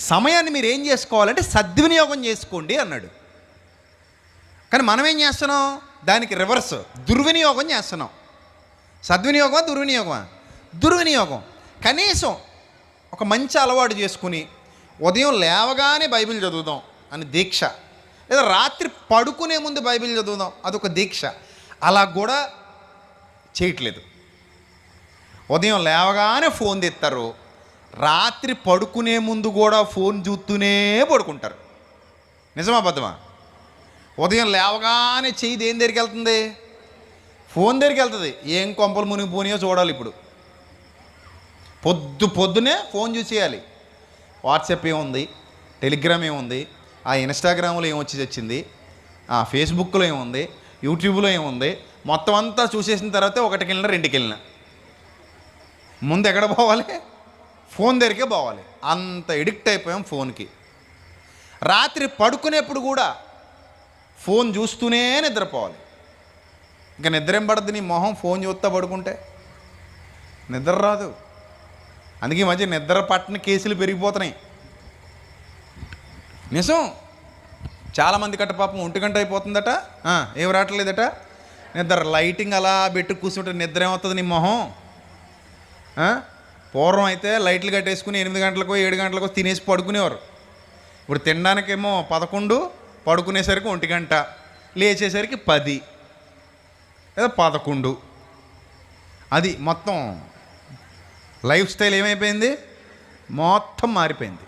సమయాన్ని మీరు ఏం చేసుకోవాలంటే సద్వినియోగం చేసుకోండి అన్నాడు. కానీ మనం ఏం చేస్తున్నాం? దానికి రివర్స్, దుర్వినియోగం చేస్తున్నాం. సద్వినియోగమా దుర్వినియోగమా? దుర్వినియోగం. కనీసం ఒక మంచి అలవాటు చేసుకుని ఉదయం లేవగానే బైబిల్ చదువుదాం అని దీక్ష, లేదా రాత్రి పడుకునే ముందు బైబిల్ చదువుదాం అదొక దీక్ష, అలా కూడా చేయట్లేదు. ఉదయం లేవగానే ఫోన్ తెస్తారు, రాత్రి పడుకునే ముందు కూడా ఫోన్ చూస్తూనే పడుకుంటారు. నిజమా అబద్ధమా? ఉదయం లేవగానే చెయ్యి దేని దగ్గరికి వెళ్తుంది? ఫోన్ దగ్గరికి వెళ్తుంది. ఏం కొంపలు మునిగిపోనియో చూడాలి. ఇప్పుడు పొద్దునే ఫోన్ చూసేయాలి. వాట్సాప్ ఏముంది, టెలిగ్రామ్ ఏముంది, ఆ ఇన్స్టాగ్రామ్లో ఏమొచ్చి వచ్చింది, ఆ ఫేస్బుక్లో ఏముంది, యూట్యూబ్లో ఏముంది, మొత్తం అంతా చూసేసిన తర్వాత ఒకటికి వెళ్ళినా రెండుకి వెళ్ళినా ముందు ఎక్కడ పోవాలి? ఫోన్ దగ్గరికే పోవాలి. అంత ఎడిక్ట్ అయిపోయాం ఫోన్కి. రాత్రి పడుకునేప్పుడు కూడా ఫోన్ చూస్తూనే నిద్రపోవాలి. ఇంకా నిద్ర ఏం పడుతుంది? నీ మొహం ఫోన్ చూస్తా పడుకుంటే నిద్ర రాదు. అందుకే ఈ మధ్య నిద్ర పట్టని కేసులు పెరిగిపోతున్నాయి. నిజం. చాలామంది కట్ట పాపం 1 గంట అయిపోతుందట, ఏం రావట్లేదట నిద్ర. లైటింగ్ అలా పెట్టి కూర్చుంటే నిద్ర ఏమవుతుంది నీ మొహం? పూర్వం అయితే లైట్లు కట్టేసుకుని 8 గంటలకో 7 గంటలకో తినేసి పడుకునేవారు. ఇప్పుడు తినడానికేమో 11, పడుకునేసరికి 1 గంట, లేచేసరికి 10 లేదా 11. అది మొత్తం లైఫ్ స్టైల్ ఏమైపోయింది? మొత్తం మారిపోయింది.